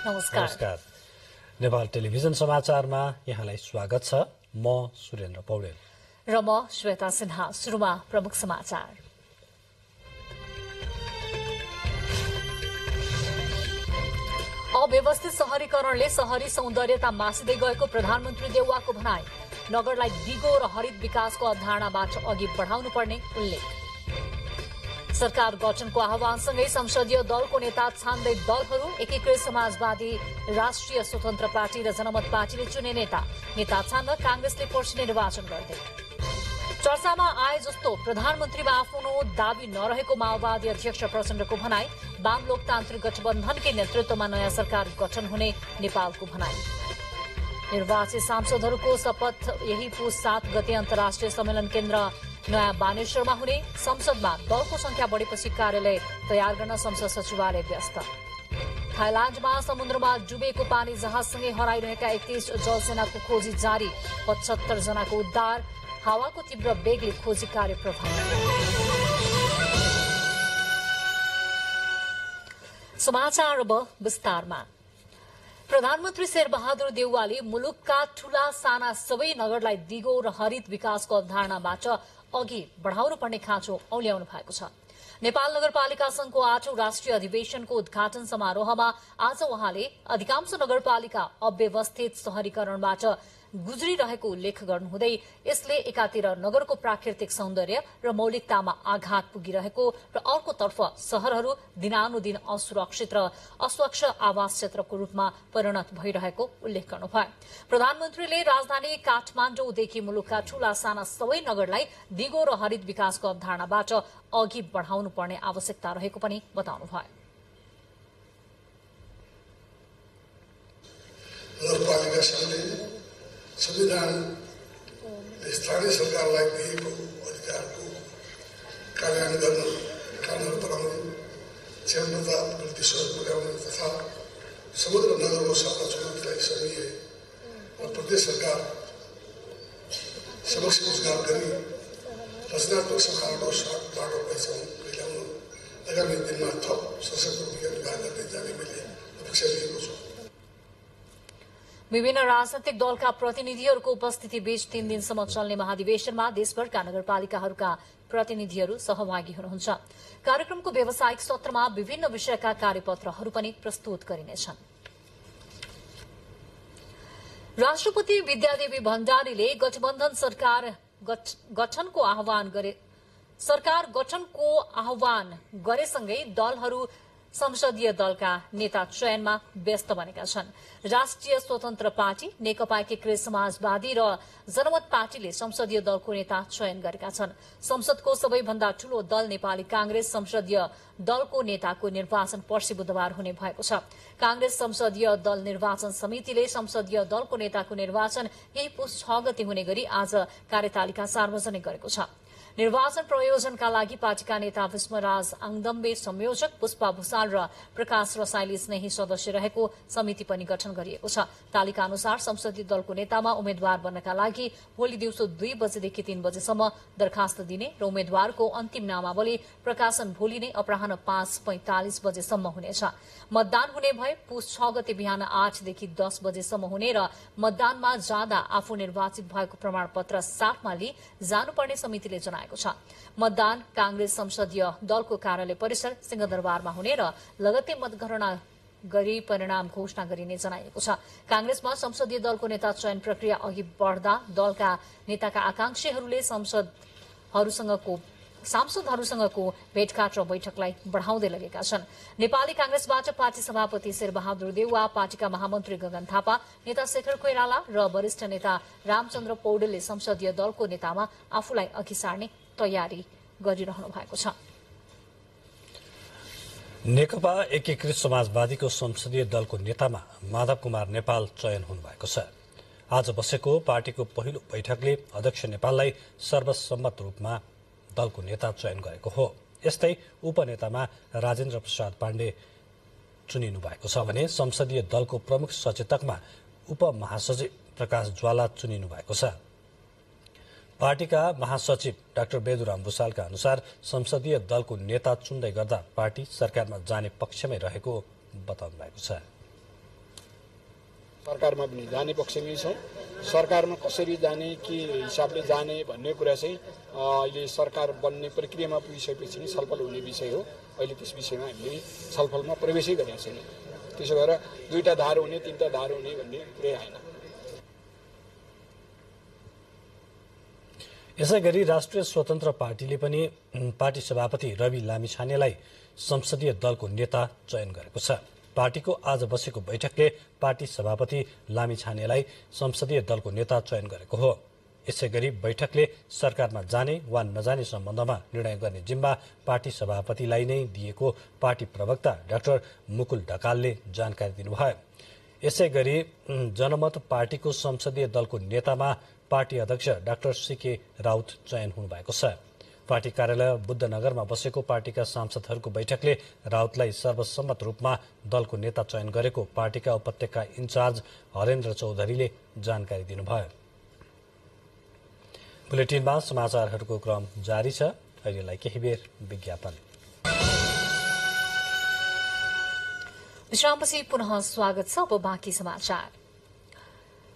नमस्कार। नेपाल टेलिभिजन समाचारमा यहाँलाई स्वागत छ। म सुरेन्द्र पौडेल र म श्वेता सिन्हा। सुरुमा प्रमुख समाचार। अव्यवस्थित शहरीकरणले शहरी सौन्दर्यता मासिँदै गएको प्रधानमन्त्री देउवाको भनाई। नगरलाई दिगो र हरित विकासको अवधारणाबाट अघि बढाउनु पर्ने उल्लेख। सरकार गठनको आह्वानसँगै संसदीय दलको नेता छान्दै दलहरू। एकीकृत समाजवादी राष्ट्रिय स्वतन्त्र पार्टी र जनमत पार्टीले चुने नेता छान्न कांग्रेसले पर्सि निर्वाचन गर्दै। चर्चामा आए जस्तो प्रधानमन्त्रीमा आफ्नो दावी नरहेको माओवादी अध्यक्ष प्रचण्डको भनाई। वाम लोकतान्त्रिक गठबन्धनकै नेतृत्वमा नयाँ सरकार गठन हुने नेपालको भनाई। निर्वाचित सांसदहरूको शपथ यही पुस 7 गते अन्तर्राष्ट्रिय सम्मेलन केन्द्र नयाँ बानेश्वरमा हुने। संसदमा दलको संख्या बढेपछि कार्यालय तयार गर्न संसद सचिवालय व्यस्त। थाइल्याण्डमा समुद्रमा डुबेको पानी जहाजसँगै हराइरहेका 31 जलसेनाको खोजी जारी। 75 जनाको उद्धार। हावाको तीव्र वेगले खोजी कार्य प्रभावित। समाचार अब विस्तारमा। प्रधानमन्त्री शेरबहादुर देउवाले मुलुकका ठूला साना सबै नगरलाई दिगो र हरित विकासको अवधारणाबाट अघि बढाउनु पर्ने खाँचो औल्याउनु भएको छ। नेपाल नगरपालिका संघको 8औं राष्ट्रिय अधिवेशनको उद्घाटन समारोहमा आज उहाँले अधिकांश नगरपालिका अव्यवस्थित शहरीकरणबाट गुज्रिरहेको उल्लेख गर्नुहुँदै यसले एकातिर नगरको प्राकृतिक सौन्दर्य र मौलिकतामा आघात पुगिरहेको र अर्कोतर्फ शहरहरू दिनानुदिन असुरक्षित र अस्वच्छ आवास क्षेत्रको रूपमा परिणत भइरहेको उल्लेख गर्नुभयो। प्रधानमन्त्रीले राजधानी काठमाडौँदेखि मुलुकका ठूला साना सबै नगरलाई दिगो र हरित विकासको अवधारणाबाट अघि बढाउनु पर्ने आवश्यकता रहेको पनि बताउनुभयो। संविधान स्थानीय सरकारलाई दिएको अधिकारको कार्यान्वयन गर्न कानुन बनाउने, क्षमता प्रति सहयोग पुर्याउने तथा समुद्र नगरको सफल चुनौतीलाई समेट्ने र प्रदेश सरकार समक्ष रोजगार गरी रचनात्मक सरकारको बाटो पहिचाउनु आगामी दिनमा थप सशक्त भूमिका निर्वाह गर्दै जाने मैले अपेक्षा लिएको छु। विभिन्न राजनैतिक दलका प्रतिनिधिहरूको उपस्थिति बीच 3 दिनसम्म चल्ने महाधिवेशनमा देशभरका नगरपालिकाहरूका प्रतिनिधिहरू सहभागी हुनुहुन्छ। कार्यक्रमको व्यावसायिक सत्रमा विभिन्न विषयका कार्यपत्रहरू पनि प्रस्तुत गरिनेछन्। राष्ट्रपति विद्यादेवी भण्डारीले गठबन्धन सरकार गठनको आह्वान गरेसँगै दलहरू संसदीय दलका नेता चयनमा व्यस्त बनेका छन्। राष्ट्रिय स्वतन्त्र पार्टी, नेकपा एकीकृत समाजवादी र जनमत पार्टीले संसदीय दलको नेता चयन गरेका छन्। संसदको सबैभन्दा ठूलो दल नेपाली कांग्रेस संसदीय दलको नेताको निर्वाचन पर्सि बुधबार हुने भएको छ। कांग्रेस संसदीय दल निर्वाचन समितिले संसदीय दलको नेताको निर्वाचन यही पुस 6 गते हुने गरी आज कार्यतालिका सार्वजनिक गरेको छ। निर्वाचन प्रयोजनका लागि पार्टीका नेता विष्मराज आङदम्बे संयोजक, पुष्पा भूषाल र प्रकाश रसाइली स्नेही सदस्य रहेको समिति पनि गठन गरिएको छ। तालिका अनुसार संसदीय दलको नेतामा उम्मेद्वार बन्नका लागि भोलि दिउँसो 2 बजेदेखि 3 बजेसम्म दरखास्त दिने र उम्मेद्वारको अन्तिम नामावली प्रकाशन भोलि नै अपराह्न 5:45 बजेसम्म हुनेछ। मतदान हुने भए पुस 6 गते बिहान 8 देखि 10 बजेसम्म हुने र मतदानमा जाँदा आफू निर्वाचित भएको प्रमाणपत्र साथमा लिई जानुपर्ने समितिले जनाएको छ। मतदान कांग्रेस संसदीय दलको कार्यालय परिसर सिंहदरबारमा हुने र लगत्तै मतगणना गरी परिणाम घोषणा गरिने जनाइएको छ। कांग्रेसमा संसदीय दलको नेता चयन प्रक्रिया अघि बढ्दा दलका नेताका आकांक्षीहरूले सांसदहरूसँगको भेटघाट र बैठकलाई बढ़ाउँदै लगेका छन्। नेपाली कांग्रेसबाट पार्टी सभापति शेरबहादुर देउवा, पार्टीका महामन्त्री गगन थापा, नेता शेखर कोइराला र वरिष्ठ नेता रामचन्द्र पौडेलले संसदीय दलको नेतामा आफूलाई अघि सार्ने तयारी गरिरहनु भएको छ। नेकपा एकीकृत समाजवादीको संसदीय दलको नेतामा माधव कुमार नेपाल चयन हुनुभएको छ। आज बसेको पार्टीको पहिलो बैठकले अध्यक्ष नेपाललाई सर्वसम्मत रूपमा दलको नेता चयन गरेको हो। यस्तै उपनेतामा राजेन्द्र प्रसाद पाण्डे चुनिनु भएको छ भने संसदीय दलको प्रमुख सचेतकमा उपमहासचिव प्रकाश ज्वाला चुनिनु भएको छ। पार्टीका महासचिव डाक्टर बेदुराम भूषालका अनुसार संसदीय दलको नेता चुन्दै गर्दा पार्टी सरकारमा जाने पक्षमै रहेको बताउनु भएको छ। सरकारमा पनि जाने पक्षमै छौँ। सरकारमा कसरी जाने, के हिसाबले जाने भन्ने कुरा चाहिँ अहिले सरकार बन्ने प्रक्रियामा पुगिसकेपछि नै छलफल हुने विषय हो। अहिले त्यस विषयमा हामीले छलफलमा प्रवेशै गरेका छैनौँ। त्यसो भएर 2टा धार हुने 3टा धार हुने भन्ने कुरै आएन। यसैगरी राष्ट्रिय स्वतन्त्र पार्टीले पनि पार्टी सभापति रवि लामिछानेलाई संसदीय दलको नेता चयन गरेको छ। पार्टीको आज बसेको बैठकले पार्टी सभापति लामिछानेलाई संसदीय दलको नेता चयन गरेको हो। यसैगरी बैठकले सरकारमा जाने वा नजाने सम्बन्धमा निर्णय गर्ने जिम्मा पार्टी सभापतिलाई नै दिएको पार्टी प्रवक्ता डाक्टर मुकुल ढकालले जानकारी दिनुभयो। यसैगरी जनमत पार्टीको संसदीय दलको नेतामा पार्टी अध्यक्ष डाक्टर सीके राउत चयन हुनुभएको छ। पार्टी कार्यालय बुद्धनगरमा बसेको पार्टीका सांसदहरूको बैठकले राउतलाई सर्वसम्मत रूपमा दलको नेता चयन गरेको पार्टीका उपत्यका इन्चार्ज हरेन्द्र चौधरीले जानकारी दिनुभयो। बुलेटिनमा समाचारहरूको क्रम जारी छ। अहिलेलाई केही बेर विज्ञापन। विश्रामपछि पुनः स्वागत छ। अब बाँकी समाचार।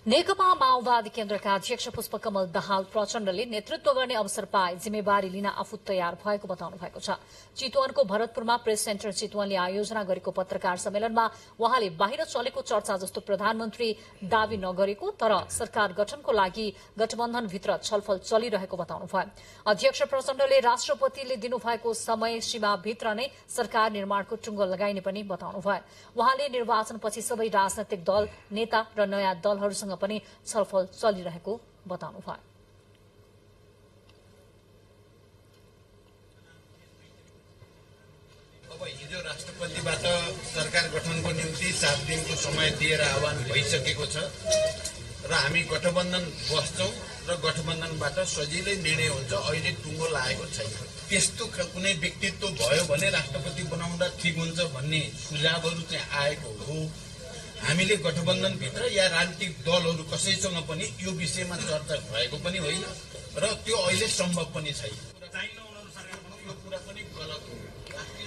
नेकपा माओवादी केन्द्रका अध्यक्ष पुष्पकमल दाहाल प्रचण्डले नेतृत्व गर्ने अवसर पाए जिम्मेवारी लिन आफू तयार भएको बताउनु भएको छ। चितवनको भरतपुरमा प्रेस सेन्टर चितवनले आयोजना गरेको पत्रकार सम्मेलनमा उहाँले बाहिर चलेको चर्चा जस्तो प्रधानमन्त्री दावी नगरेको तर सरकार गठनको लागि गठबन्धनभित्र छलफल चलिरहेको बताउनुभयो। अध्यक्ष प्रचण्डले राष्ट्रपतिले दिनुभएको समय सीमाभित्र नै सरकार निर्माणको टुङ्गो लगाइने पनि बताउनुभयो। उहाँले निर्वाचनपछि सबै राजनैतिक दल, नेता र नयाँ दलहरूसँग पनि छलफल चलिरहेको बताउनुभयो। अब हिजो राष्ट्रपतिबाट सरकार गठनको निम्ति 7 दिनको समय दिएर आह्वान भइसकेको छ र हामी गठबन्धन बस्छौं र गठबन्धनबाट सजिलै निर्णय हुन्छ। अहिले टुङ्गो लागेको छैन। त्यस्तो कुनै व्यक्तित्व भयो भने राष्ट्रपति बनाउँदा ठिक हुन्छ भन्ने सुझावहरू चाहिँ आएको हो। हामीले गठबन्धनभित्र या राजनीतिक दलहरू कसैसँग पनि यो विषयमा चर्चा भएको पनि होइन र त्यो अहिले सम्भव पनि छैन। यो कुरा पनि गलत हो।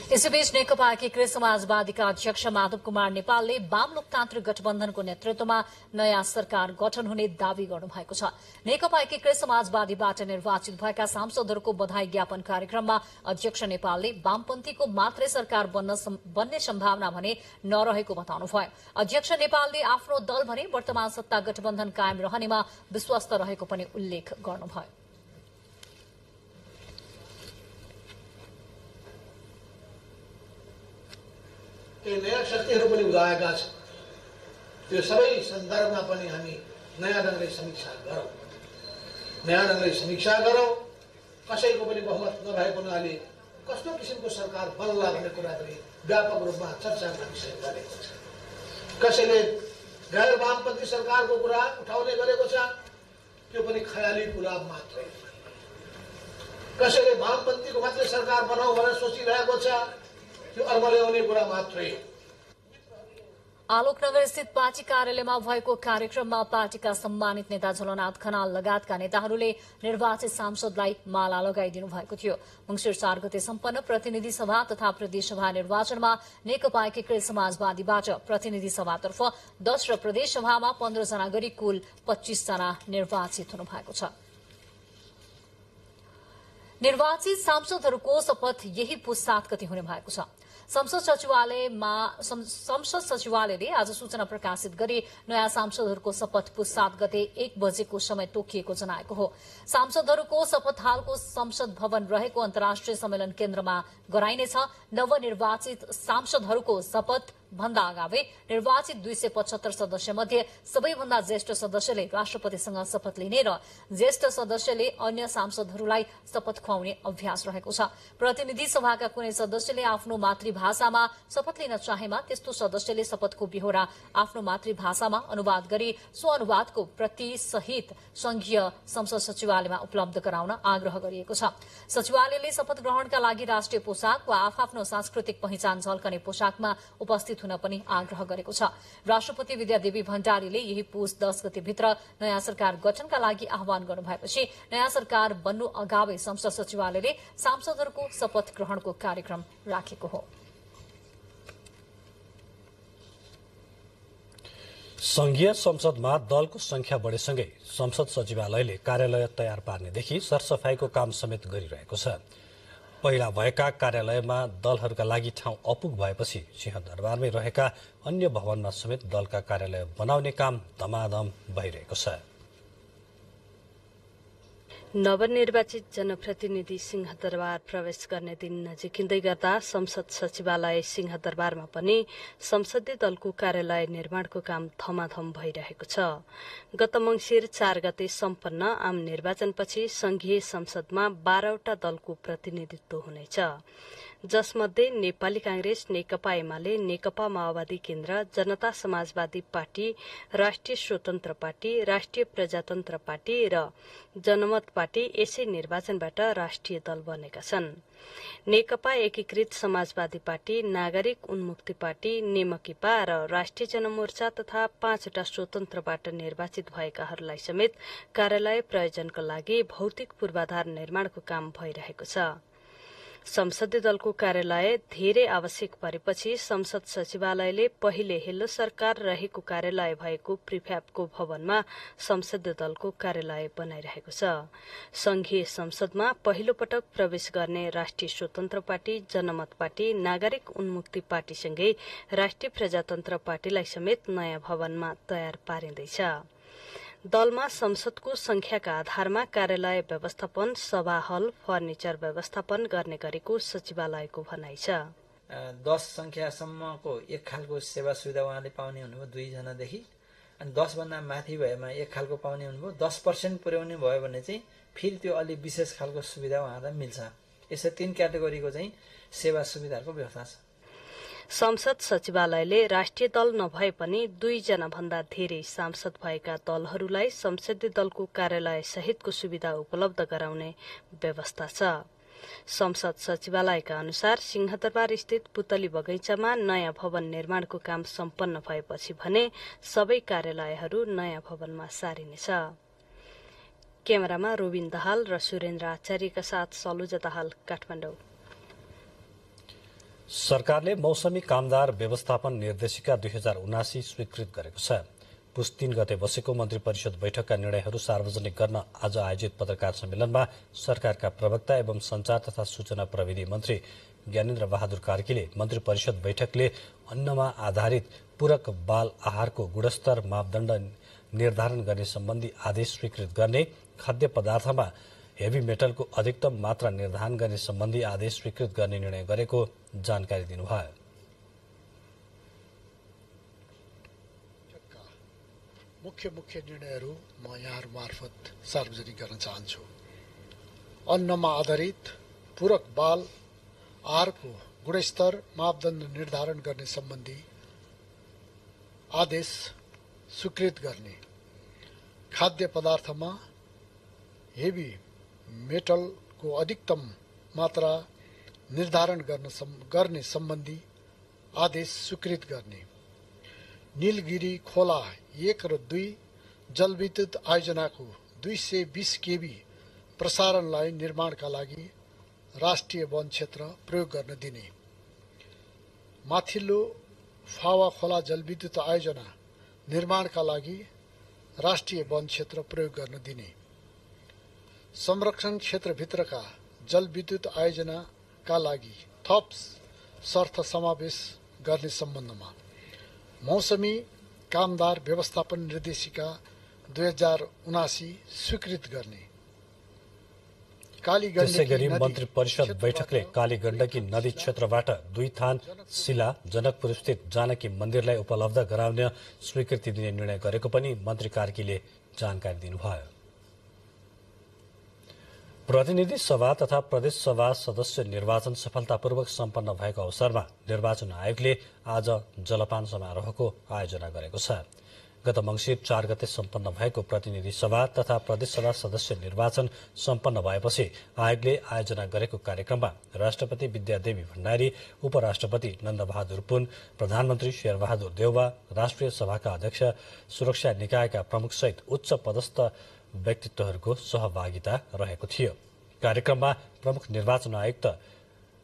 यसैबीच नेकपा एकीकृत समाजवादीका अध्यक्ष माधव कुमार नेपालले वाम लोकतान्त्रिक गठबन्धनको नेतृत्वमा नयाँ सरकार गठन हुने दावी गर्नुभएको छ। नेकपा एकीकृत समाजवादीबाट निर्वाचित भएका सांसदहरूको बधाई ज्ञापन कार्यक्रममा अध्यक्ष नेपालले वामपन्थीको मात्रै सरकार बन्ने सम्भावना भने नरहेको बताउनुभयो। अध्यक्ष नेपालले आफ्नो दल भने वर्तमान सत्ता गठबन्धन कायम रहनेमा विश्वस्त रहेको पनि उल्लेख गर्नुभयो। नयाँ शक्तिहरू पनि उदाएका छन्। त्यो सबै सन्दर्भमा पनि हामी नयाँ ढङ्गले समीक्षा गरौँ। कसैको पनि बहुमत नभएको हुनाले कस्तो किसिमको सरकार बन्ला भन्ने कुरा पनि व्यापक रूपमा चर्चामा विषय गरेको छ। कसैले गैर वामपन्थी सरकारको कुरा उठाउने गरेको छ, त्यो पनि खयाली कुरा मात्रै। कसैले वामपन्थीको मात्रै सरकार बनाऊ भनेर सोचिरहेको छ, त्यो अर्मल्याउने कुरा मात्रै। आलोकनगर स्थित पार्टी कार्यालयमा भएको कार्यक्रममा पार्टीका सम्मानित नेता झलनाथ खनाल लगायतका नेताहरूले निर्वाचित सांसदलाई माला लगाइदिनु भएको थियो। मंसिर 4 गते सम्पन्न प्रतिनिधि सभा तथा प्रदेशसभा निर्वाचनमा नेकपा एकीकृत समाजवादीबाट प्रतिनिधि सभातर्फ 10 र प्रदेशसभामा 15 जना गरी कुल 25 जना निर्वाचित हुनु भएको छ। निर्वाचित सांसदहरूको शपथ यही पुस 7 गते हुने भएको छ। संसद सचिवालयले आज सूचना प्रकाशित गरी नयाँ सांसदहरूको शपथ पुस 7 गते 1 बजेको समय तोकिएको जनाएको हो। सांसदहरूको शपथ हालको संसद भवन रहेको अन्तर्राष्ट्रिय सम्मेलन केन्द्रमा गराइनेछ। नवनिर्वाचित सांसदहरूको शपथ भन्दा अगावै निर्वाचित 275 सदस्य मध्ये सबैभन्दा ज्येष्ठ सदस्यले राष्ट्रपतिसँग शपथ लिने र ज्येष्ठ सदस्यले अन्य सांसदहरूलाई शपथ खुवाउने अभ्यास रहेको छ। प्रतिनिधि सभाका कुनै सदस्यले आफ्नो मातृभाषामा शपथ लिन चाहेमा त्यस्तो सदस्यले शपथको बेहोरा आफ्नो मातृभाषामा अनुवाद गरी सो अनुवादको प्रति सहित संघीय संसद सचिवालयमा उपलब्ध गराउन आग्रह गरिएको छ। सचिवालयले शपथ ग्रहणका लागि राष्ट्रिय पोशाक वा आफ्नो सांस्कृतिक पहिचान झल्कने पोशाकमा उपस्थित हुन पनि आग्रह गरेको छ। राष्ट्रपति विद्यादेवी भण्डारीले यही पुस 10 गतेभित्र नयाँ सरकार गठनका लागि आह्वान गर्नुभएपछि नयाँ सरकार बन्नु अगावै संसद सचिवालयले सांसदहरूको शपथ ग्रहणको कार्यक्रम राखेको हो। संघीय संसदमा दलको संख्या बढेसँगै संसद सचिवालयले कार्यालय तयार पार्नेदेखि सरसफाईको काम समेत गरिरहेको छ। पहिला भएका कार्यालयमा दलहरूका लागि ठाउँ अपुग भएपछि सिंहदरबारमै रहेका अन्य भवनमा समेत दलका कार्यालय बनाउने काम धमाधम भइरहेको छ। नवनिर्वाचित जनप्रतिनिधि सिंहदरबार प्रवेश गर्ने दिन नजिकिँदै गर्दा संसद सचिवालय सिंहदरबारमा पनि संसदीय दलको कार्यालय निर्माणको काम धमाधम भइरहेको छ। गत मंसिर 4 गते सम्पन्न आम निर्वाचनपछि संघीय संसदमा 12वटा दलको प्रतिनिधित्व हुनेछ, जसमध्ये नेपाली कांग्रेस, नेकपा एमाले, नेकपा माओवादी केन्द्र, जनता समाजवादी पार्टी, राष्ट्रिय स्वतन्त्र पार्टी, राष्ट्रिय प्रजातन्त्र पार्टी र जनमत पार्टी यसै निर्वाचनबाट राष्ट्रिय दल बनेका छन्। नेकपा एकीकृत समाजवादी पार्टी, नागरिक उन्मुक्ति पार्टी, नेमकिपा र राष्ट्रिय जनमोर्चा तथा 5वटा स्वतन्त्रबाट निर्वाचित भएकाहरूलाई समेत कार्यालय प्रयोजनका लागि भौतिक पूर्वाधार निर्माणको काम भइरहेको छ। संसदीय दलको कार्यालय धेरै आवश्यक परेपछि संसद सचिवालयले पहिले हेलो सरकार रहेको कार्यालय भएको प्रिफ्याबको भवनमा संसदीय दलको कार्यालय बनाइरहेको छ। संघीय संसदमा पहिलो पटक प्रवेश गर्ने राष्ट्रिय स्वतन्त्र पार्टी, जनमत पार्टी, नागरिक उन्मुक्ति पार्टीसँगै राष्ट्रिय प्रजातन्त्र पार्टीलाई समेत नयाँ भवनमा तयार पारिँदैछ। दलमा संसदको संख्याका आधारमा कार्यालय व्यवस्थापन, सभा हल, फर्निचर व्यवस्थापन गर्ने गरेको सचिवालयको भनाइ छ। 10 संख्यासम्मको एक खालको सेवा सुविधा उहाँले पाउने हुनुभयो 2 जनादेखि, अनि 10 भन्दा माथि भएमा एक खालको पाउने हुनुभयो। 10% पुर्याउने भयो भने चाहिँ फेरि त्यो अलि विशेष खालको सुविधा उहाँलाई मिल्छ। यसै 3 क्याटेगोरीको चाहिँ सेवा सुविधाहरूको व्यवस्था छ। संसद सचिवालयले राष्ट्रिय दल नभए पनि 2 जना भन्दा धेरै सांसद भएका दलहरूलाई संसदीय दलको कार्यालय सहितको सुविधा उपलब्ध गराउने व्यवस्था छ। संसद सचिवालयका अनुसार सिंहदरबार स्थित पुतली बगैंचामा नयाँ भवन निर्माणको काम सम्पन्न भएपछि भने सबै कार्यालयहरू नयाँ भवनमा सारिनेछ। क्यामेरामा रोबिन दाहाल र सुरेन्द्र आचार्यका साथ सलुजा दाहाल, काठमाडौँ। सरकारले मौसमी कामदार व्यवस्थापन निर्देशिका 2079 स्वीकृत गरेको छ। पुस 3 गते बसेको मन्त्री परिषद बैठकका निर्णयहरू सार्वजनिक गर्न आज आयोजित पत्रकार सम्मेलनमा सरकारका प्रवक्ता एवं संचार तथा सूचना प्रविधि मन्त्री ज्ञानेन्द्र बहादुर कार्कीले मन्त्री परिषद बैठकले अन्नमा आधारित पूरक बाल आहारको गुणस्तर मापदण्ड निर्धारण गर्ने सम्बन्धी आदेश स्वीकृत गर्ने, खाद्य पदार्थमा हेभी मेटलको अधिकतम मात्रा निर्धारण गर्ने सम्बन्धी आदेश स्वीकृत गर्ने निर्णय गरेको जानकारी दिनुभयो। मुख्य निर्णयहरू म यहाँहरू मार्फत सार्वजनिक गर्न चाहन्छु। अन्नमा आधारित पूरक बाल आहारको गुणस्तर मापदण्ड निर्धारण गर्ने सम्बन्धी आदेश स्वीकृत गर्ने, खाद्य पदार्थमा हेभी मेटलको अधिकतम मात्रा निर्धारण गर्ने सम्बन्धी आदेश स्वीकृत गर्ने, नीलगिरी खोला 1 र 2 जलविद्युत आयोजनाको 220 केबी प्रसारण लाइन निर्माणका लागि राष्ट्रिय वन क्षेत्र प्रयोग गर्न दिने, माथिल्लो फावा खोला जलविद्युत आयोजना निर्माणका लागि राष्ट्रिय वन क्षेत्र प्रयोग गर्न दिने, संरक्षण क्षेत्रभित्रका जलविद्युत आयोजनाका लागि थप शर्त समावेश गर्ने सम्बन्धमा मौसमी कामदार व्यवस्थापन निर्देशिका 2079 स्वीकृत गर्ने। त्यसैगरी मन्त्री परिषद बैठकले कालीगण्डकी नदी क्षेत्रबाट 2 थान शिला जनकपुर स्थित जानकी मन्दिरलाई उपलब्ध गराउने स्वीकृति दिने निर्णय गरेको पनि मन्त्री कार्कीले जानकारी दिनुभयो। प्रतिनिधि सभा तथा प्रदेश सभा सदस्य निर्वाचन सफलतापूर्वक सम्पन्न भएको अवसरमा निर्वाचन आयोगले आज जलपान समारोहको आयोजना गरेको छ। गत मंसिर 4 गते सम्पन्न भएको प्रतिनिधि सभा तथा प्रदेश सभा सदस्य निर्वाचन सम्पन्न भएपछि आयोगले आयोजना गरेको कार्यक्रममा राष्ट्रपति विद्यादेवी भण्डारी, उपराष्ट्रपति नन्दबहादुर पुन, प्रधानमन्त्री शेरबहादुर देउवा, राष्ट्रिय सभाका अध्यक्ष, सुरक्षा निकायका प्रमुख सहित उच्च पदस्थ व्यक्तित्वहरूको सहभागिता रहेको थियो। कार्यक्रममा प्रमुख निर्वाचन आयुक्त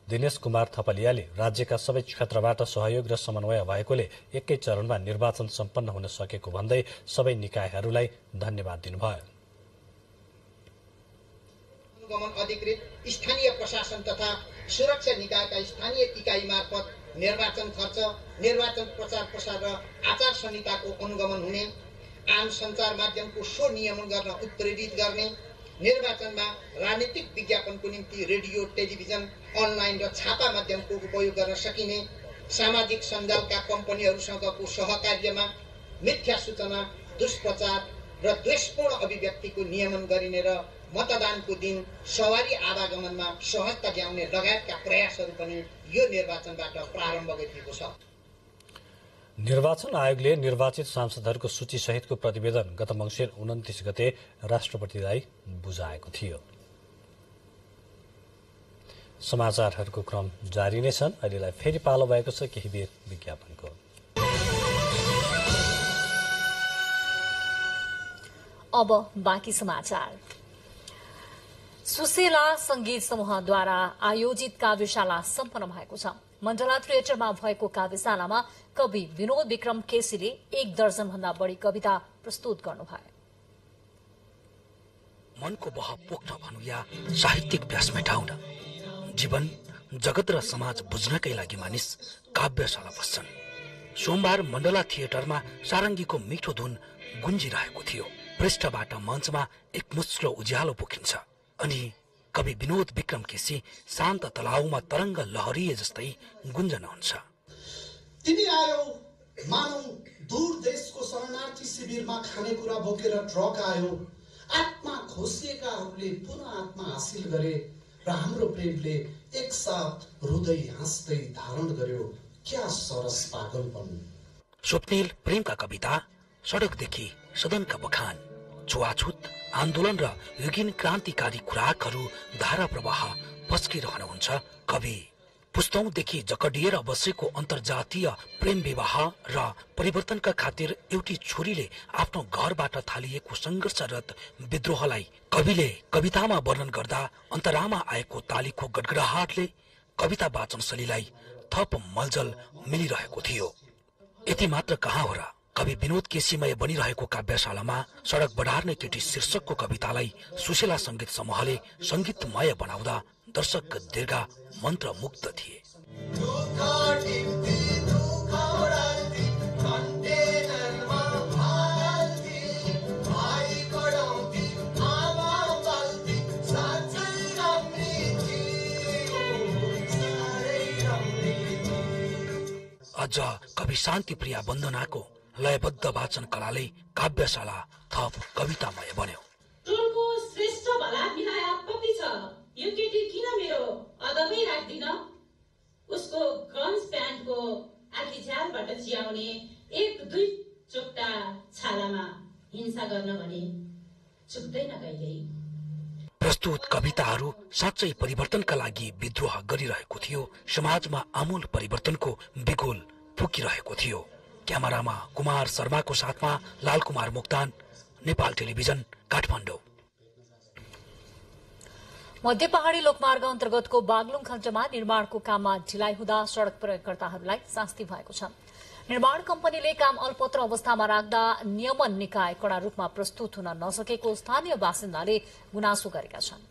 दिनेश कुमार थपलियाले राज्यका सबै क्षेत्रबाट सहयोग र समन्वय भएकोले एकै चरणमा निर्वाचन सम्पन्न हुन सकेको भन्दै सबै निकायहरूलाई धन्यवाद दिनुभयो। अधिकृत स्थानीय प्रशासन तथा सुरक्षा निकायका स्थानीय इकाइ मार्फत निर्वाचन खर्च, निर्वाचन प्रचार प्रसार र आचार संहिताको अनुगमन हुने, आम सञ्चार माध्यमको स्वनियमन गर्न उत्प्रेरित गर्ने, निर्वाचनमा राजनीतिक विज्ञापनको निम्ति रेडियो, टेलिभिजन, अनलाइन र छापा माध्यमको उपयोग गर्न सकिने, सामाजिक सञ्जालका कम्पनीहरूसँगको सहकार्यमा मिथ्या सूचना, दुष्प्रचार र द्वेषपूर्ण अभिव्यक्तिको नियमन गरिने र मतदानको दिन सवारी आवागमनमा सहजता ल्याउने लगायतका प्रयासहरू पनि यो निर्वाचनबाट प्रारम्भ गरिएको छ। निर्वाचन आयोगले निर्वाचित सांसदहरूको सूची सहितको प्रतिवेदन गत मङ्सिर 29 गते राष्ट्रपतिलाई बुझाएको थियो। समाचारहरूको क्रम जारी नै छन्। अहिलेलाई फेरि पालो भएको छ केही बेर विज्ञापनको। अब बाँकी समाचार। सुसेला संगीत समूहद्वारा आयोजित काव्यशाला सम्पन्न भएको छ। मण्डला थिएटरमा भएको काव्यशालामा कवि विनोद विक्रम केसीले 1 दर्जन भन्दा बढी कविता प्रस्तुत गर्नुभयो। मनको बह पोख्न भनौँ या साहित्यिक व्यास मेटाउन, जीवन, जगत र समाज बुझ्नकै लागि मानिस काव्यशाला बस्छन्। सोमबार मण्डला थिएटरमा सारङ्गीको मिठो धुन गुन्जिरहेको थियो। पृष्ठबाट मञ्चमा एक मुस्लो उज्यालो पोखिन्छ अनि कवि विनोद विक्रम केसी शान्त तलाउमा तरङ्ग लहरिए जस्तै गुन्जन हुन्छ। तिमी आयो मानौ दूर देशको शरणार्थी शिविरमा खानेकुरा बोकेर ट्रक आयो। आत्मा खोसिएकाहरूले पुनः आत्मा हासिल गरे र हाम्रो प्रेमले एकसाथ हृदय हाँस्दै धारण गर्यो। क्या सरस पागलपन। स्वप्निल प्रेमका कविता, सडकदेखि सदनका बखान, छुवाछुत आन्दोलन र युगीन क्रान्तिकारी खुराकहरू धारा प्रवाह पस्किरहनुहुन्छ। कवि पुस्तौंदेखि जकडिएर बसेको अन्तर्जातीय प्रेम विवाह र परिवर्तनका खातिर एउटी छोरीले आफ्नो घरबाट थालिएको संघर्षरत विद्रोहलाई कविले कवितामा वर्णन गर्दा अन्तरामा आएको तालीको गडगडाहटले कविता वाचन शैलीलाई थप मलजल मिलिरहेको थियो। यति मात्र कहाँ हो र, कवि विनोद केसीमय बनिरहेको काव्यशालामा सडक बढार्ने केटी शीर्षकको कवितालाई सुशीला संगीत समूहले संगीतमय बनाउँदा दर्शक दीर्घ मन्त्रमुग्ध थिए। अझ कवि शान्ति प्रिया वन्दनाको लयबद्ध वाचन कलाले काव्यशाला थप कवितामय बन्यो। टोलको श्रेष्ठ भला बिनाया पक्की छ, यो केटी किन मेरो अदमै राख्दिन। उसको गन्स प्यान्टको आखी झ्यालबाट चियाउने 1-2 चोक्टा छालामा हिंसा गर्न भने चुक्दैन कहिल्यै। प्रस्तुत कविताहरू साँच्चै परिवर्तनका लागि विद्रोह गरिरहेको थियो। समाजमा आमूल परिवर्तनको बिगुल फुकिरहेको थियो। क्यामेरामा कुमार शर्माको साथमा लालकुमार मोक्तान, नेपाल टेलिभिजन, काठमाडौँ। मध्य पहाड़ी लोकमार्ग अन्तर्गतको बागलुङ खण्डमा निर्माणको काममा ढिलाइ हुँदा सड़क प्रयोगकर्ताहरूलाई शास्ति भएको छ। निर्माण कम्पनीले काम अल्पत्र अवस्थामा राख्दा नियमन निकाय कड़ा रूपमा प्रस्तुत हुन नसकेको स्थानीय बासिन्दाले गुनासो गरेका छन्।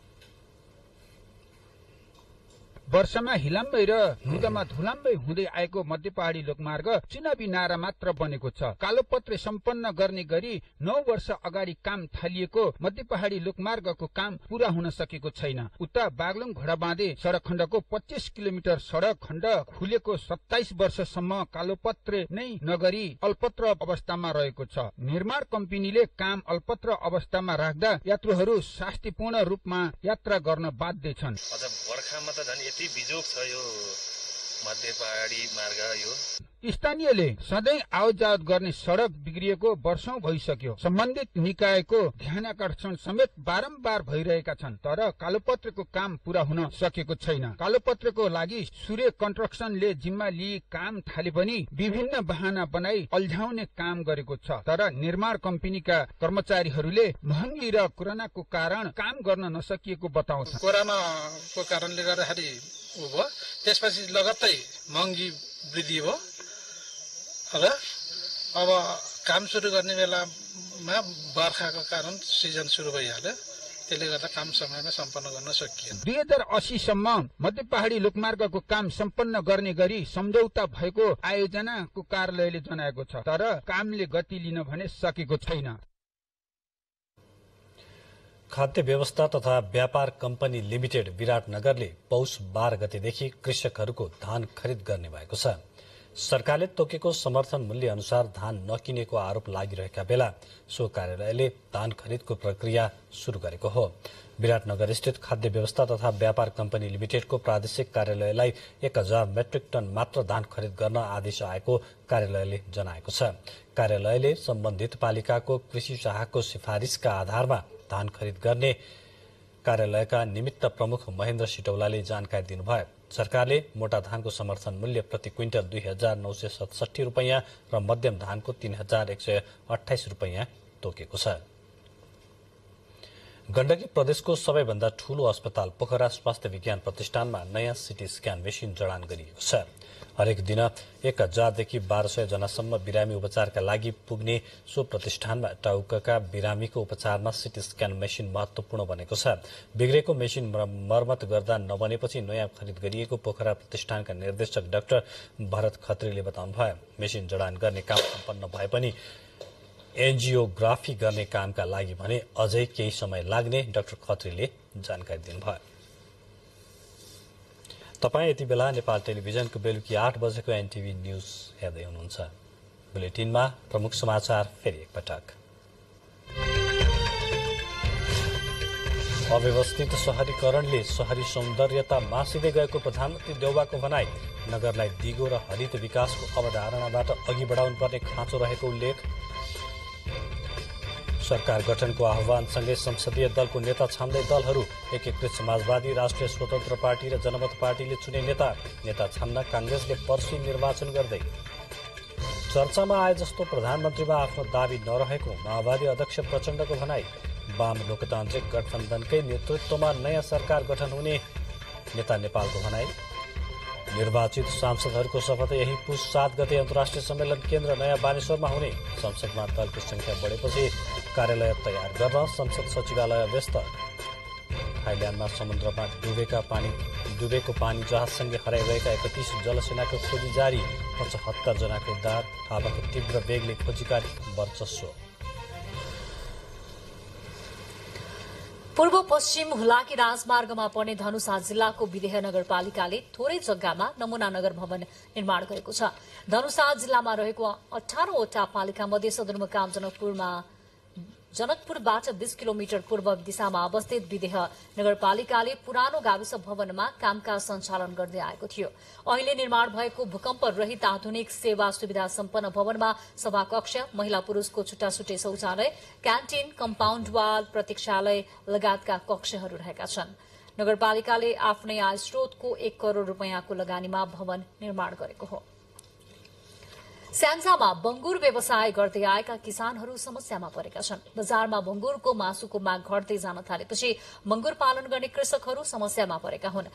वर्षमा हिलाम्बै र हिउँदमा धुलाम्बै हुँदै आएको मध्य पहाड़ी लोकमार्ग चुनावी नारा मात्र बनेको छ। कालोपत्रे सम्पन्न गर्ने गरी 9 वर्ष अगाडि काम थालिएको मध्य पहाड़ी लोकमार्गको काम पूरा हुन सकेको छैन। उता बागलुङ घोडाबाँधे सड़क खण्डको 25 किलोमिटर सड़क खण्ड खुलेको 27 वर्षसम्म कालोपत्रे नै नगरी अल्पत्र अवस्थामा रहेको छ। निर्माण कम्पनीले काम अल्पत्र अवस्थामा राख्दा यात्रुहरू शास्तिपूर्ण रूपमा यात्रा गर्न बाध्य छन्। बर्खामा त झन् यति बिजोग छ यो मध्य पहाडी मार्ग। यो स्थानीयले सधैँ आवत गर्ने सड़क बिग्रिएको वर्षौं भइसक्यो। सम्बन्धित निकायको ध्यानाकर्षण समेत बारम्बार भइरहेका छन्, तर कालोपत्रेको काम पूरा हुन सकेको छैन। कालोपत्रेको लागि सूर्य कन्स्ट्रक्सनले जिम्मा लिई काम थाले पनि विभिन्न बहाना बनाई अल्झाउने काम गरेको छ। तर निर्माण कम्पनीका कर्मचारीहरूले महँगी र कोरोनाको कारण काम गर्न नसकिएको बताउँछन्। कोरोनाको कारणले गर्दाखेरि भयो। त्यसपछि लगत्तै महँगी वृद्धि भयो र अब काम सुरु गर्ने बेलामा बर्खाको कारण सिजन सुरु भइहाल्यो। त्यसले गर्दा काम समयमा सम्पन्न गर्न सकिएन। 2080 सम्म मध्य पहाडी लोकमार्गको काम सम्पन्न गर्ने गरी सम्झौता भएको आयोजनाको कार्यालयले जनाएको छ, तर कामले गति लिन भने सकेको छैन। खाद्य व्यवस्था तथा व्यापार कम्पनी लिमिटेड विराटनगरले पौष 12 गतेदेखि कृषकहरूको धान खरिद गर्ने भएको छ। सरकारले तोकेको समर्थन मूल्य अनुसार धान नकिनेको आरोप लागिरहेका बेला सो कार्यालयले धान खरिदको प्रक्रिया शुरू गरेको हो। विराटनगर स्थित खाद्य व्यवस्था तथा व्यापार कम्पनी लिमिटेडको प्रादेशिक कार्यालयलाई 1000 मेट्रिक टन मात्र धान खरिद गर्न आदेश आएको कार्यालयले जनाएको छ। कार्यालयले सम्बन्धित पालिकाको कृषि शाखाको सिफारिसका आधारमा धान खरिद गर्ने कार्यालयका निमित्त प्रमुख महेन्द्र सिटौलाले जानकारी दिनुभयो। सरकारले मोटा धानको समर्थन मूल्य प्रति क्विन्टल 2967 रुपैयाँ र मध्यम धानको 3128 रुपैयाँ तोकेको छ। गण्डकी प्रदेशको सबैभन्दा ठूलो अस्पताल पोखरा स्वास्थ्य विज्ञान प्रतिष्ठानमा नयाँ सिटी स्क्यान मेसिन जडान गरिएको छ। हरेक दिन 1000 देखि 1200 जनासम्म बिरामी उपचारका लागि पुग्ने सो प्रतिष्ठानमा टाउकाका बिरामीको उपचारमा सिटी स्क्यान मेसिन महत्वपूर्ण बनेको छ। बिग्रेको मेसिन मर्मत गर्दा नबनेपछि नयाँ खरिद गरिएको पोखरा प्रतिष्ठानका निर्देशक डाक्टर भरत खत्रीले बताउनुभयो। मेसिन जडान गर्ने काम सम्पन्न भए पनि एन्जियोग्राफी गर्ने कामका लागि भने अझै केही समय लाग्ने डाक्टर खत्रीले जानकारी दिनुभयो। तपाईँ यति बेला नेपाल टेलिभिजनको बेलुकी 8 बजेको एनटिभी न्यूज हेर्दै हुनुहुन्छ। बुलेटिनमा प्रमुख समाचार फेरि एकपटक। अव्यवस्थित शहरीकरणले शहरी सौन्दर्यता मासिँदै गएको प्रधानमन्त्री देउबाको भनाई। नगरलाई दिगो र हरित विकासको अवधारणाबाट अघि बढाउनुपर्ने खाँचो रहेको उल्लेख। सरकार गठनको आह्वानसँगै संसदीय दलको नेता छान्दै दलहरू। एकीकृत समाजवादी, राष्ट्रिय स्वतन्त्र पार्टी र जनमत पार्टीले चुने नेता छान्न कांग्रेसले पर्सि निर्वाचन गर्दै। चर्चामा आए जस्तो प्रधानमन्त्रीमा आफ्नो दावी नरहेको माओवादी अध्यक्ष प्रचण्डको भनाई। वाम लोकतान्त्रिक गठबन्धनकै नेतृत्वमा नयाँ सरकार गठन हुने नेता नेपालको भनाई। निर्वाचित सांसदहरूको शपथ यही पुस 7 गते अन्तर्राष्ट्रिय सम्मेलन केन्द्र नयाँ बानेश्वरमा हुने। संसदमा दलको संख्या बढेपछि कार्यालय तयार गर्न संसद सचिवालय व्यस्त। थाइल्याण्डमा समुद्रमा डुबेको पानी जहाजसँगै हराइरहेका 31 जलसेनाको खोजी जारी। 75 जनाको उद्धार। हावाको तीव्र वेगले खोजी कार्य वर्चस्व। पूर्व पश्चिम हुलाकी राजमार्गमा पर्ने धनुषा जिल्लाको विदेह नगरपालिकाले थोरै जग्गामा नमूना नगर भवन निर्माण गरेको छ। धनुषा जिल्लामा रहेको 18 वटा पालिका मध्ये सदरमुकाम जनकपुरबाट 20 किलोमिटर पूर्व दिशामा अवस्थित विदेह नगरपालिकाले पुरानो गाविस भवनमा कामकाज सञ्चालन गर्दै आएको थियो। अहिले निर्माण भएको भूकम्प रहित आधुनिक सेवा सुविधा सम्पन्न भवनमा सभाकक्ष, महिला पुरूषको छुट्टाछुट्टै शौचालय, क्यान्टिन, कम्पाउन्ड वाल, प्रतीक्षालय लगायतका कक्षहरू रहेका छन्। नगरपालिकाले आफ्नै आय स्रोतको 1 करोड़ रुपियाँको लगानीमा भवन निर्माण गरेको हो। स्याङ्जामा बंगुर व्यवसाय गर्दै आएका किसानहरू समस्यामा परेका छन्। बजारमा बंगुरको मासुको माग घट्दै जान थालेपछि बंगुर पालन गर्ने कृषकहरू समस्यामा परेका हुन्।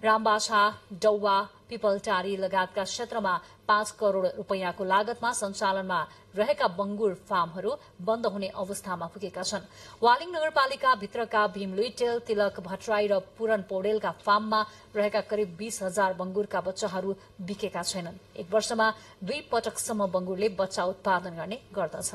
रामबाछा, डौवा, पिपलटारी लगायतका क्षेत्रमा 5 करोड़ रुपियाँको लागतमा सञ्चालनमा रहेका बंगुर फार्महरू बन्द हुने अवस्थामा पुगेका छन्। वालिङ नगरपालिका भित्रका भीम लुइटेल, तिलक भट्टराई र पूरन पौडेलका फार्ममा रहेका करिब 20,000 बंगुरका बच्चाहरू बिकेका छैनन्। 1 वर्षमा 2 पटकसम्म बंगुरले बच्चा उत्पादन गर्ने गर्दछ।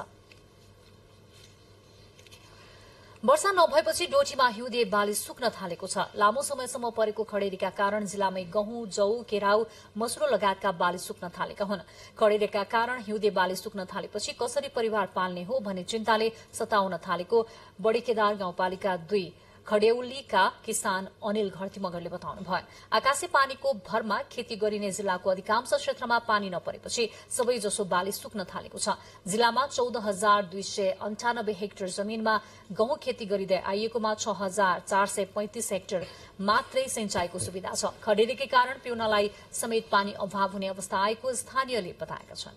वर्षा नभएपछि डोटीमा हिउँदे बाली सुक्न थालेको छ। लामो समयसम्म परेको खडेरीका कारण जिल्लामै गहुँ, जौ, केराउ, मसुरो लगायतका बाली सुक्न थालेका हुन्। खडेरीका कारण हिउँदे बाली सुक्न थालेपछि कसरी परिवार पाल्ने हो भन्ने चिन्ताले सताउन थालेको बडीकेदार गाउँपालिका 2 खडेउलीका किसान अनिल घरती मगरले बताउनुभयो। आकाशे पानीको भरमा खेती गरिने जिल्लाको अधिकांश क्षेत्रमा पानी नपरेपछि सबैजसो बाली सुक्न थालेको छ। जिल्लामा 14,298 हेक्टर जमीनमा गहुँ खेती गरिँदै आइएकोमा 6,435 हेक्टर मात्रै सिंचाईको सुविधा छ। खडेरीकै कारण पिउनलाई समेत पानी अभाव हुने अवस्था आएको स्थानीयले बताएका छन्।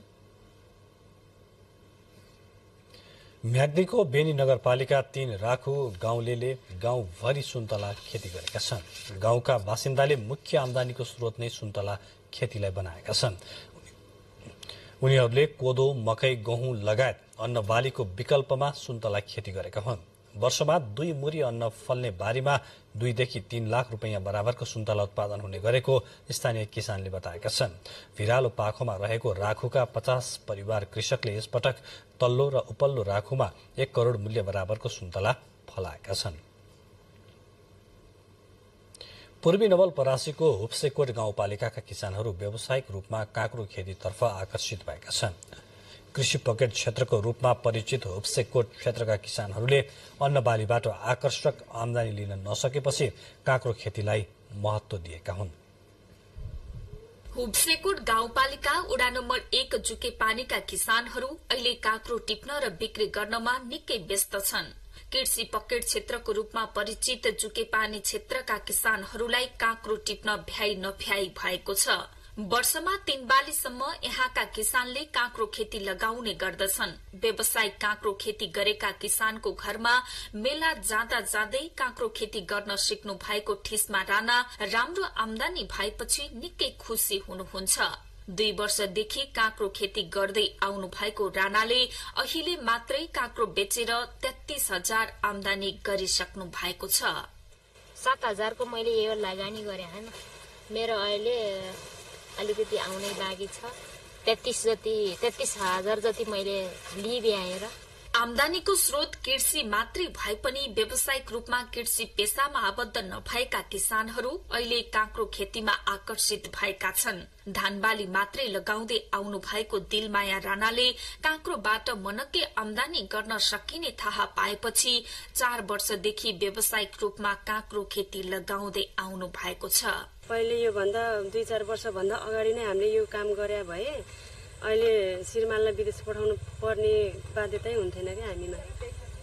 म्याग्दीको बेनी नगरपालिका 3 राखु गाउँले गाउँभरि सुन्तला खेती गरेका छन्। गाउँका बासिन्दाले मुख्य आमदानीको स्रोत नै सुन्तला खेतीलाई बनाएका छन्। उनीहरूले कोदो, मकै, गहुँ लगायत अन्न बालीको विकल्पमा सुन्तला खेती गरेका हुन्। वर्षमा 2 मुरी अन्न फल्ने बारीमा 2 देखि 3 लाख रुपैयाँ बराबरको सुन्तला उत्पादन हुने गरेको स्थानीय किसानले बताएका छन्। भिरालो पाखोमा रहेको राखुका 50 परिवार कृषकले यसपटक तल्लो र उपल्लो राखुमा 1 करोड मूल्य बराबरको सुन्तला फलाएका छन्। पूर्वी नवलपरासीको हुप्सेकोट गाउँपालिकाका किसानहरू व्यावसायिक रूपमा काँक्रो खेतीतर्फ आकर्षित भएका छन्। कृषि पकेट क्षेत्रको रूपमा परिचित हुप्सेकोट क्षेत्रका किसानहरूले अन्नबालीबाट आकर्षक आमदानी लिन नसकेपछि काँक्रो खेतीलाई महत्त्व दिएका हुन्। हुप्सेकोट गाउँपालिका वडा नम्बर 1 जुके पानीका किसानहरू अहिले काँक्रो टिप्न र बिक्री गर्नमा निकै व्यस्त छन्। कृषि पकेट क्षेत्रको रूपमा परिचित जुके पानी क्षेत्रका किसानहरूलाई काँक्रो टिप्न भ्याइ नभ्याइ भएको छ। वर्षमा 3 बालीसम्म यहाँका किसानले काँक्रो खेती लगाउने गर्दछन्। व्यावसायिक काँक्रो खेती गरेका किसानको घरमा मेला जाँदा जाँदै काँक्रो खेती गर्न सिक्नु भएको ठिसमा राणा राम्रो आमदानी भएपछि निकै खुशी हुनुहुन्छ। 2 वर्षदेखि काँक्रो खेती गर्दै आउनु भएको राणाले अहिले मात्रै काँक्रो बेचेर 33,000 आमदानी गरिसक्नु भएको छ। 7,000 को मैले यो लगानी गरे हैन, मेरो अहिले अलिकति आउनै बाँकी छ। 33,000 जति मैले लिभ्याएर। आमदानीको स्रोत कृषि मात्रै भए पनि व्यावसायिक रूपमा कृषि पेसामा आबद्ध नभएका किसानहरू अहिले काँक्रो खेतीमा आकर्षित भएका छन्। धानबाली मात्रै लगाउँदै आउनु भएको दिलमाया राणाले काँक्रोबाट मनकै आमदानी गर्न सकिने थाहा पाएपछि 4 वर्षदेखि व्यावसायिक रूपमा काँक्रो खेती लगाउँदै आउनु भएको छ। पहिले यो भन्दा 2-4 वर्ष भन्दा अगाडि नै हामीले यो काम गरे भए अहिले श्रीमानलाई विदेश पठाउनु पर्ने बाध्यतै हुन्थेन कि हामीमा।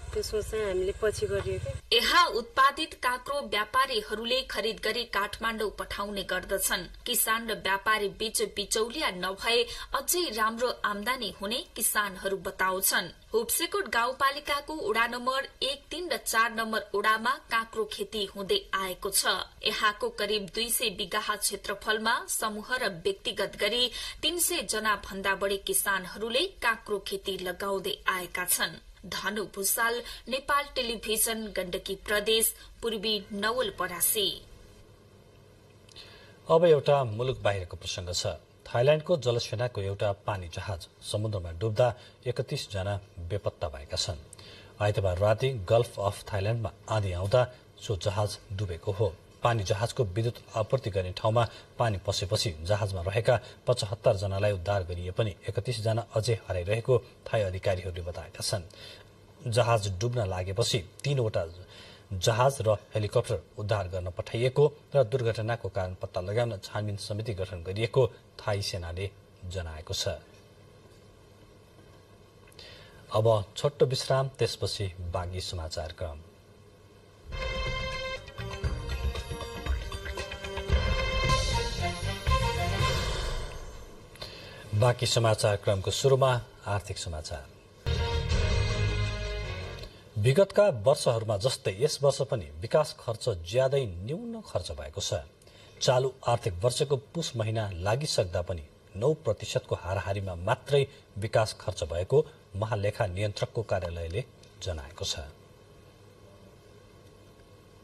त्यो सोच चाहिँ हामीले पछि गरियो के। यहाँ उत्पादित काँक्रो व्यापारीहरूले खरिद गरी काठमाडौँ पठाउने गर्दछन्। किसान र व्यापारी बीच बिचौलिया नभए अझै राम्रो आमदानी हुने किसानहरू बताउँछन्। हुप्सेकोट गाउँपालिकाको वडा नम्बर 1, 3 र 4 नम्बर वडामा काँक्रो खेती हुँदै आएको छ। यहाँको करिब 200 बिघा क्षेत्रफलमा समूह र व्यक्तिगत गरी 300 जना भन्दा बढी किसानहरूले काँक्रो खेती लगाउँदै आएका छन्। धनु भूषाल, नेपाल टेलिभिजन, गण्डकी प्रदेश, पूर्वी नवलपरासी। अब एउटा मुलुक बाहिरको प्रसंग छ। थाइल्याण्डको जलसेनाको एउटा पानी जहाज समुद्रमा डुब्दा 31 जना बेपत्ता भएका छन्। आइतबार राति गल्फ अफ थाइल्याण्डमा आँधी आउँदा सो जहाज डुबेको हो। पानी जहाजको विद्युत आपूर्ति गर्ने ठाउँमा पानी पसेपछि जहाजमा रहेका 75 जनालाई उद्धार गरिए पनि 31 जना अझै हराइरहेको थाई अधिकारीहरूले बताएका छन्। जहाज डुब्न लागेपछि 3वटा जहाज र हेलिकप्टर उद्धार गर्न पठाइएको र दुर्घटनाको कारण पत्ता लगाउन छानबिन समिति गठन गरिएको थाई सेनाले जनाएको छ। अब छोटो विश्राम, त्यसपछि बाँकी समाचार क्रम। बाँकी समाचार क्रमको सुरुमा आर्थिक समाचार। विगतका वर्षहरूमा जस्तै यस वर्ष पनि विकास खर्च ज्यादै न्यून खर्च भएको छ। चालू आर्थिक वर्षको पुस महिना लागिसक्दा पनि 9% को हाराहारीमा मात्रै विकास खर्च भएको महालेखा नियन्त्रकको कार्यालयले जनाएको छ।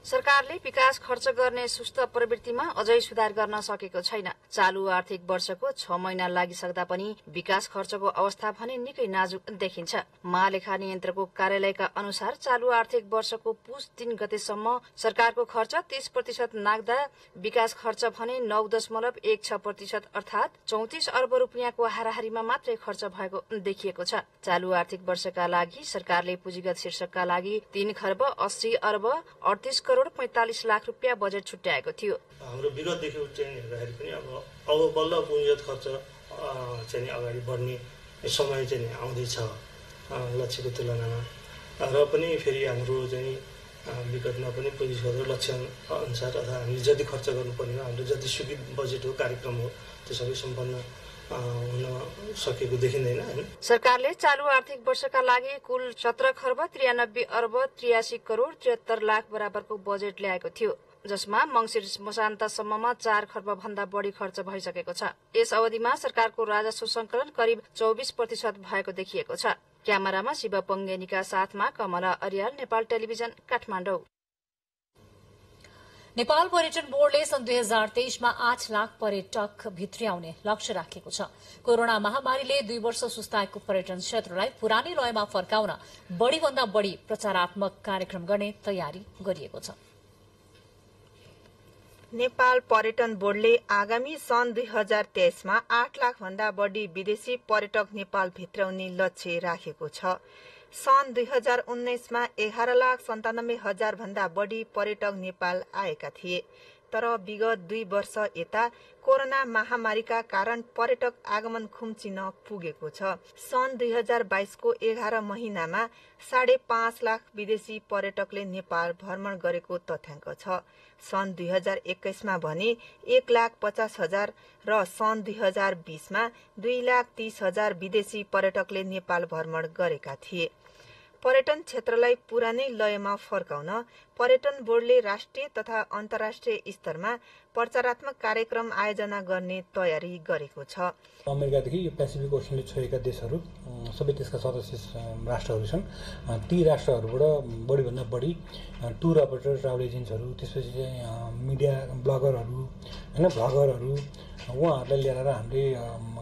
सरकारले विकास खर्च गर्ने सुस्त प्रवृत्तिमा अझै सुधार गर्न सकेको छैन। चालू आर्थिक वर्षको 6 महिना लागिसक्दा पनि विकास खर्चको अवस्था भने निकै नाजुक देखिन्छ। महालेखा नियन्त्रकको कार्यालयका अनुसार चालू आर्थिक वर्षको पुस 3 गतेसम्म सरकारको खर्च 30% नाग्दा विकास खर्च भने 9.16% अर्थात 34 अर्ब रुपियाँको हाराहारीमा मात्रै खर्च भएको देखिएको छ। चालू आर्थिक वर्षका लागि सरकारले पुँजीगत शीर्षकका लागि 3 खर्ब 80 अर्ब 38 करोड 45 लाख रुपियाँ बजेट छुट्याएको थियो। हाम्रो विगतदेखि चाहिँ हेर्दाखेरि पनि अब बल्ल पुँजीगत खर्च चाहिँ अगाडि बढ्ने समय चाहिँ आउँदैछ लक्ष्यको तुलनामा, र पनि फेरि हाम्रो चाहिँ विगतमा पनि पुँजीगत खर्च लक्ष्य अनुसार अथवा हामीले जति खर्च गर्नुपर्ने हो, हाम्रो जति स्वीकृत बजेट हो, कार्यक्रम हो, त्यो सबै सम्पन्न हुन सकेको देखिँदैन हैन। सरकारले चालू आर्थिक वर्षका लागि कुल 17 खर्ब 93 अर्ब 83 करोड 73 लाख बराबरको बजेट ल्याएको थियो, जसमा मंसिर मसान्तसम्ममा 4 खर्ब भन्दा बढी खर्च भइसकेको छ। यस अवधिमा सरकारको राजस्व संकलन करिब 24% भएको देखिएको छ। क्यामेरामा शिव पंगेनीका साथमा कमला अर्याल, नेपाल टेलिभिजन, काठमाडौँ। नेपाल पर्यटन बोर्डले सन् 2023 मा 8 लाख पर्यटक भित्र्याउने लक्ष्य राखेको छ। कोरोना महामारीले 2 वर्ष सुस्ताएको पर्यटन क्षेत्रलाई पुरानै लयमा फर्काउन बढ़ीभन्दा बढ़ी प्रचारात्मक कार्यक्रम गर्ने तयारी गरिएको छ। नेपाल पर्यटन बोर्डले आगामी सन् 2023 मा 8 लाख भन्दा बढ़ी विदेशी पर्यटक नेपाल भित्राउने लक्ष्य राखेको छ। सन् 2019 मा 11,97,000 भन्दा बढ़ी पर्यटक नेपाल आएका थिए, तर विगत 2 वर्ष यता कोरोना महामारीका कारण पर्यटक आगमन खुम्चिन पुगेको छ। सन् 2022 को 11 महिनामा 5.5 लाख विदेशी पर्यटकले नेपाल भ्रमण गरेको तथ्याङ्क छ। सन् 2021 मा भने 1,50,000 र सन् 2020 मा 2,30,000 विदेशी पर्यटकले नेपाल भ्रमण गरेका थिए। पर्यटन क्षेत्रलाई पुरानै लयमा फर्काउन पर्यटन बोर्डले राष्ट्रिय तथा अन्तर्राष्ट्रिय स्तरमा प्रचारात्मक कार्यक्रम आयोजना गर्ने तयारी गरेको छ। अमेरिकादेखि यो पेसिफिक ओसनले छोएका देशहरू सबै त्यसका सदस्य राष्ट्रहरू छन्। ती राष्ट्रहरूबाट बढीभन्दा बढी टुर अपरेटर, ट्राभल एजेन्ट्सहरू, त्यसपछि चाहिँ मिडिया ब्लगरहरू हैन भ्लगरहरू उहाँहरूलाई ल्याएर हामीले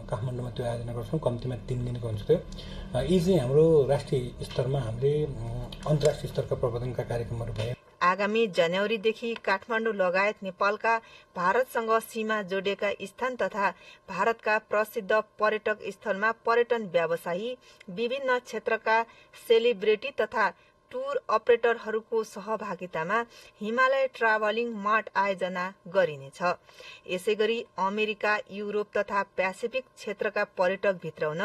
काठमाडौँमा त्यो आयोजना गर्छौँ। कम्तीमा 3 दिनको हुन्छ त्यो। यी चाहिँ हाम्रो राष्ट्रिय स्तरमा हामीले अन्तर्राष्ट्रिय स्तरका प्रबन्धनका कार्यक्रमहरू भए। आगामी जनवरीदेखि काठमाडौँ लगायत नेपालका भारतसँग सीमा जोडेका स्थान तथा भारतका प्रसिद्ध पर्यटक स्थलमा पर्यटन व्यवसायी, विभिन्न क्षेत्रका सेलिब्रिटी तथा टुर अपरेटरहरूको सहभागितामा हिमालय ट्राभलिङ मार्ट आयोजना गरिनेछ। यसैगरी अमेरिका, युरोप तथा पेसिफिक क्षेत्रका पर्यटक भित्राउन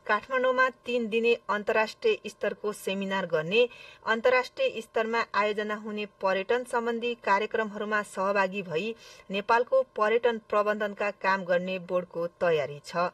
काठमाडौँमा 3 दिने अन्तर्राष्ट्रिय स्तरको सेमिनार गर्ने, अन्तर्राष्ट्रिय स्तरमा आयोजना हुने पर्यटन सम्बन्धी कार्यक्रमहरूमा सहभागी भई नेपालको पर्यटन प्रबन्धनका काम गर्ने बोर्डको तयारी छ।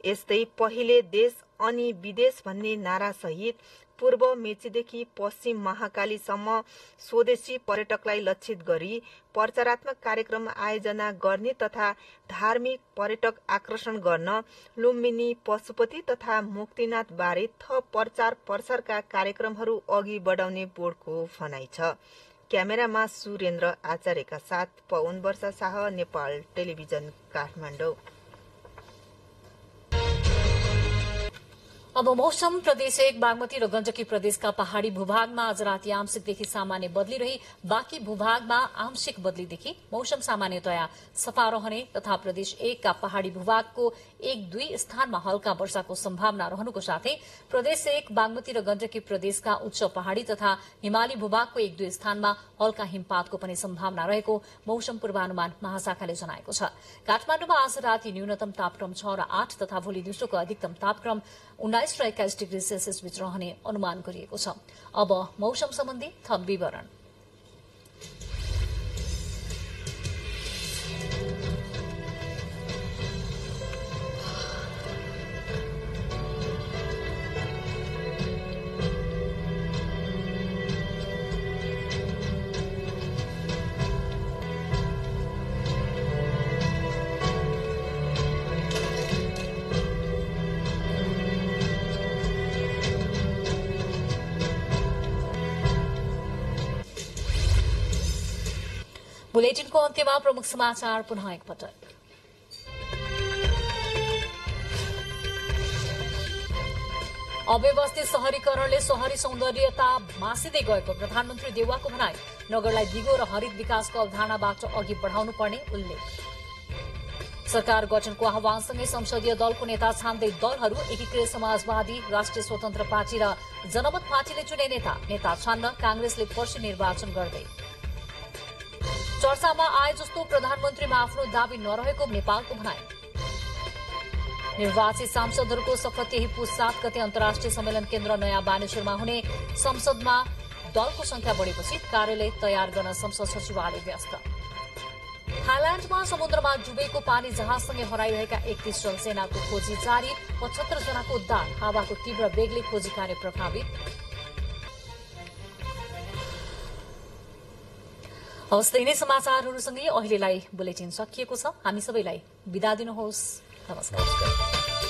यस्तै पहिले देश अनि विदेश भन्ने नारा सहित पूर्व मेचीदेखि पश्चिम महाकालीसम्म स्वदेशी पर्यटकलाई लक्षित गरी प्रचारात्मक कार्यक्रम आयोजना गर्ने तथा धार्मिक पर्यटक आकर्षण गर्न लुम्बिनी, पशुपति तथा मुक्तिनाथ बारे थप प्रचार प्रसारका कार्यक्रमहरू अघि बढाउने बोर्डको भनाइ छ। क्यामेरामा सुरेन्द्र आचार्यका साथ पवन वर्षा शाह, नेपाल टेलिभिजन, काठमाडौँ। अब मौसम। प्रदेश 1 बागमती र गण्डकी प्रदेशका पहाड़ी भूभागमा आज राति आंशिकदेखि सामान्य बदली रही बाँकी भूभागमा आंशिक बदली देखि मौसम सामान्यतया सफा रहने तथा प्रदेश 1 का पहाड़ी भूभागको 1-2 स्थानमा हल्का वर्षाको सम्भावना रहनुको साथै प्रदेश 1 बागमती र गण्डकी प्रदेशका उच्च पहाड़ी तथा हिमाली भूभागको 1-2 स्थानमा हल्का हिमपातको पनि सम्भावना रहेको मौसम पूर्वानुमान महाशाखाले जनाएको छ। काठमाडौँमा आज राति न्यूनतम तापक्रम 6 र 8 तथा भोलि दिउँसोको अधिकतम तापक्रम 19 र 21 डिग्री सेल्सियस भित्र रहने अनुमान गरिएको छ। अब मौसम सम्बन्धी थप विवरण। बुलेटिनको अन्त्यमा प्रमुख समाचार पुनः एकपटक। अव्यवस्थित शहरीकरणले शहरी सौन्दर्यता मासिँदै गएको प्रधानमन्त्री देउवाको भनाई। नगरलाई दिगो र हरित विकासको अवधारणाबाट अघि बढाउनु पर्ने उल्लेख। सरकार गठनको आह्वानसँगै संसदीय दलको नेता छान्दै दलहरू एकीकृत समाजवादी, राष्ट्रिय स्वतन्त्र पार्टी र जनमत पार्टीले चुने नेता छान्न कांग्रेसले पर्सि निर्वाचन गर्दै। चर्चामा आए जस्तो प्रधानमन्त्रीमा आफ्नो दावी नरहेको नेपालको भनाई। निर्वाचित सांसदहरूको शपथ यही पुस 7 गते अन्तर्राष्ट्रिय सम्मेलन केन्द्र नयाँ बानेश्वरमा हुने। संसदमा दलको संख्या बढेपछि कार्यालय तयार गर्न संसद सचिवालय व्यस्त। थाइल्याण्डमा समुद्रमा डुबेको पानी जहाजसँगै हराइरहेका 31 जन सेनाको खोजी जारी, 75 जनाको उद्धार, हावाको तीव्र वेगले खोजी कार्य प्रभावित। हवस्, यिनै समाचारहरूसँगै अहिलेलाई बुलेटिन सकिएको छ। हामी सबैलाई बिदा दिनुहोस्। नमस्कार।